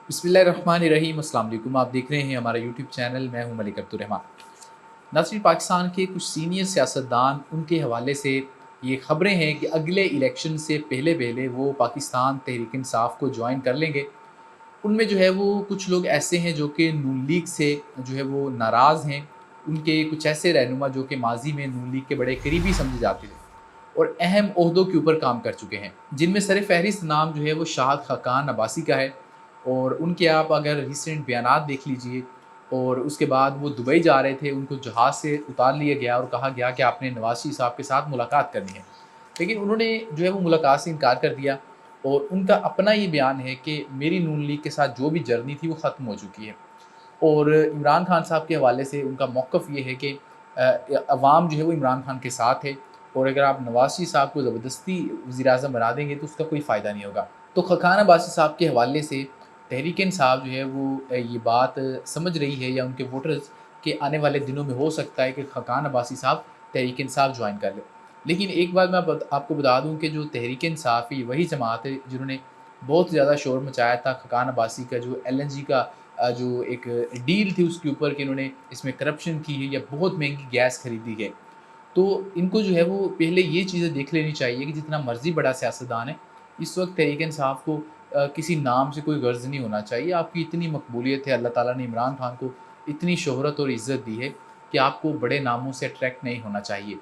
बिस्मिल्लाहिर्रहमानिर्रहीम। अस्सलाम वालेकुम। आप देख रहे हैं हमारा यूट्यूब चैनल। मैं हूं मलिक अब्दुर्रहमान। नाज़रीन, पाकिस्तान के कुछ सीनियर सियासतदान उनके हवाले से ये ख़बरें हैं कि अगले इलेक्शन से पहले पहले वो पाकिस्तान तहरीक इंसाफ को ज्वाइन कर लेंगे। उनमें जो है वो कुछ लोग ऐसे हैं जो कि नून लीग से जो है वो नाराज़ हैं। उनके कुछ ऐसे रहनुमा जो कि माजी में नून लीग के बड़े करीबी समझे जाते थे और अहम ओहदों के ऊपर काम कर चुके हैं, जिनमें सर फहरिस्त नाम जो है वो शाहद खकान अब्बासी का है। और उनके आप अगर रिसेंट बयानात देख लीजिए, और उसके बाद वो दुबई जा रहे थे, उनको जहाज़ से उतार लिया गया और कहा गया कि आपने नवाज़ शरीफ साहब के साथ मुलाकात करनी है। लेकिन उन्होंने जो है वो मुलाकात से इनकार कर दिया और उनका अपना ये बयान है कि मेरी नून लीग के साथ जो भी जर्नी थी वो ख़त्म हो चुकी है। और इमरान खान साहब के हवाले से उनका मौक़िफ़ ये है कि अवाम जो है वो इमरान खान के साथ है, और अगर आप नवाज़ शरीफ साहब को ज़बरदस्ती वज़ीर-ए-आज़म बना देंगे तो उसका कोई फ़ायदा नहीं होगा। तो खकान अब्बासी साहब के हवाले से तहरीक इंसाफ जो है वो ये बात समझ रही है, या उनके वोटर्स के आने वाले दिनों में हो सकता है कि खकान अब्बासी साहब तहरीक इंसाफ जॉइन कर लें। लेकिन एक बात मैं आपको बता दूँ कि जो तहरीक इंसाफ है वही जमात है जिन्होंने बहुत ज़्यादा शोर मचाया था खकान अब्बासी का जो एलएनजी का जो एक डील थी उसके ऊपर कि इन्होंने इसमें करप्शन की है या बहुत महंगी गैस खरीदी है। तो इनको जो है वो पहले ये चीज़ें देख लेनी चाहिए कि जितना मर्ज़ी बड़ा सियासतदान है, इस वक़्त तहरीक इंसाफ को किसी नाम से कोई गर्ज़ नहीं होना चाहिए। आपकी इतनी मकबूलियत है, अल्लाह ताला ने इमरान खान को इतनी शोहरत और इज़्ज़त दी है कि आपको बड़े नामों से अट्रैक्ट नहीं होना चाहिए।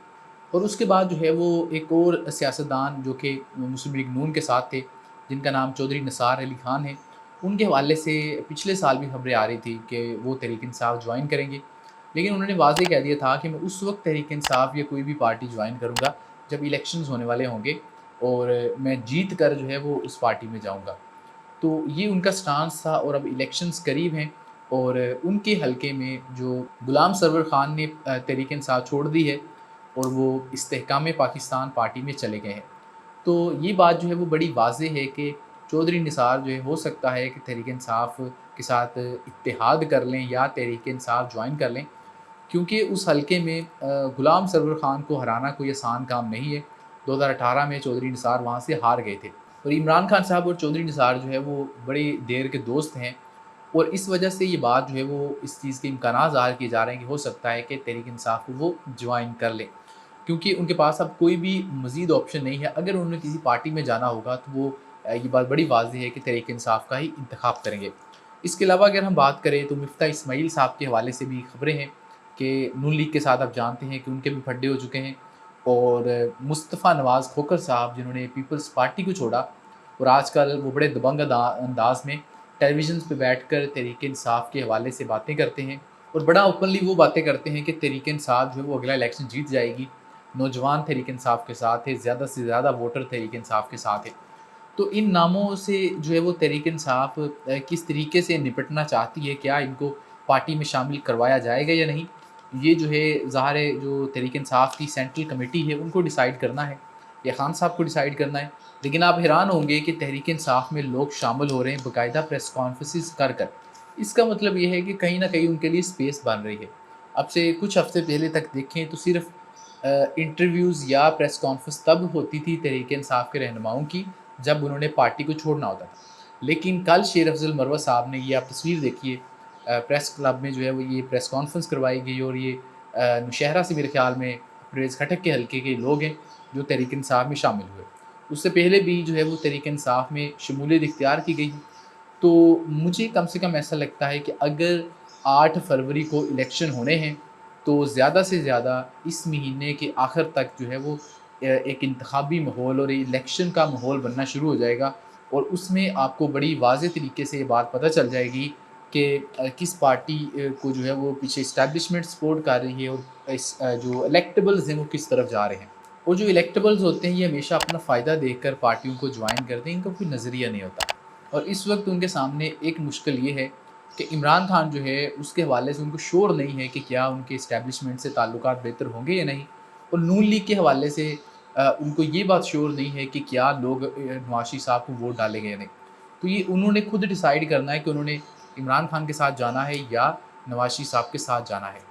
और उसके बाद जो है वो एक और सियासतदान जो कि मुस्लिम लीग नून के साथ थे, जिनका नाम चौधरी निसार अली खान है, उनके हवाले से पिछले साल भी खबरें आ रही थी कि वो तहरीक इंसाफ जॉइन करेंगे। लेकिन उन्होंने वाज़ेह कह दिया था कि मैं उस वक़्त तहरीक इंसाफ या कोई भी पार्टी जॉइन करूँगा जब इलेक्शंस होने वाले होंगे, और मैं जीत कर जो है वो उस पार्टी में जाऊँगा। तो ये उनका स्टांस था, और अब इलेक्शंस करीब हैं और उनके हलके में जो गुलाम सरवर ख़ान ने तहरीक इंसाफ छोड़ दी है और वो इस्तेहकाम पाकिस्तान पार्टी में चले गए हैं। तो ये बात जो है वो बड़ी वाज़ेह है कि चौधरी निसार जो है हो सकता है कि तहरीक इंसाफ के साथ इत्तेहाद कर लें या तहरीक इंसाफ जॉइन कर लें, क्योंकि उस हलके में गुलाम सरवर ख़ान को हराना कोई आसान काम नहीं है। 2018 में चौधरी निसार वहाँ से हार गए थे, और इमरान खान साहब और चौधरी निसार जो है वो बड़ी देर के दोस्त हैं, और इस वजह से ये बात जो है वो इस चीज़ के इम्कानात ज़ाहिर किए जा रहे हैं कि हो सकता है कि तहरीक इंसाफ को वो जॉइन कर लें, क्योंकि उनके पास अब कोई भी मज़ीद ऑप्शन नहीं है। अगर उन्होंने किसी पार्टी में जाना होगा तो वो ये बात बड़ी वाज़ेह है कि तहरीक इंसाफ का ही इंतखाब करेंगे। इसके अलावा अगर हम बात करें तो मिफ्ता इस्माइल साहब के हवाले से भी खबरें हैं कि नून लीग के साथ आप जानते हैं कि उनके भी फड्डे हो चुके हैं, और मुस्तफ़ा नवाज़ खोखर साहब जिन्होंने पीपल्स पार्टी को छोड़ा और आजकल वो बड़े दबंग अंदाज में टेलीविज़न पे बैठकर तहरीक इंसाफ के हवाले से बातें करते हैं, और बड़ा ओपनली वो बातें करते हैं कि तहरीक इंसाफ जो है वो अगला इलेक्शन जीत जाएगी। नौजवान तहरीक इंसाफ के साथ है, ज़्यादा से ज़्यादा वोटर तहरीक इंसाफ के साथ है। तो इन नामों से जो है वो तहरीक इंसाफ किस तरीके से निपटना चाहती है, क्या इनको पार्टी में शामिल करवाया जाएगा या नहीं, ये जो है ज़ाहिर है जो तहरीक इंसाफ की सेंट्रल कमेटी है उनको डिसाइड करना है, या खान साहब को डिसाइड करना है। लेकिन आप हैरान होंगे कि तहरीक इंसाफ में लोग शामिल हो रहे हैं बाकायदा प्रेस कॉन्फ्रेंसेस कर कर। इसका मतलब ये है कि कहीं ना कहीं उनके लिए स्पेस बन रही है। अब से कुछ हफ्ते पहले तक देखें तो सिर्फ इंटरव्यूज़ या प्रेस कॉन्फ्रेंस तब होती थी तहरीक इंसाफ के रहनुमाओं की जब उन्होंने पार्टी को छोड़ना होता था। लेकिन कल शेर अफ़ज़ल मरवत साहब ने, ये आप तस्वीर देखिए, प्रेस क्लब में जो है वो ये प्रेस कॉन्फ्रेंस करवाई गई, और ये नौशहरा से मेरे ख़्याल में परवेज़ खटक के हलके के लोग हैं जो तहरीक इंसाफ में शामिल हुए। उससे पहले भी जो है वो तहरीक इंसाफ में शमूलियत इख्तियार की गई। तो मुझे कम से कम ऐसा लगता है कि अगर 8 फरवरी को इलेक्शन होने हैं, तो ज़्यादा से ज़्यादा इस महीने के आखिर तक जो है वो एक इंतखाबी माहौल और इलेक्शन का माहौल बनना शुरू हो जाएगा, और उसमें आपको बड़ी वाज़ेह तरीके से ये बात पता चल जाएगी कि किस पार्टी को जो है वो पीछे इस्टेब्लिशमेंट सपोर्ट कर रही है, और जो इलेक्टेबल्स हैं वो किस तरफ जा रहे हैं। और जो इलेक्टेबल्स होते हैं ये हमेशा अपना फ़ायदा देखकर पार्टियों को ज्वाइन करते हैं, इनका कोई नज़रिया नहीं होता। और इस वक्त उनके सामने एक मुश्किल ये है कि इमरान खान जो है उसके हवाले से उनको श्योर नहीं है कि क्या उनके इस्टेब्लिशमेंट से ताल्लुकात बेहतर होंगे या नहीं, और नून लीग के हवाले से उनको ये बात श्योर नहीं है कि क्या लोग नवाज शरीफ साहब को वोट डालेंगे या नहीं। तो ये उन्होंने खुद डिसाइड करना है कि उन्होंने इमरान खान के साथ जाना है या नवाज शरीफ साहब के साथ जाना है।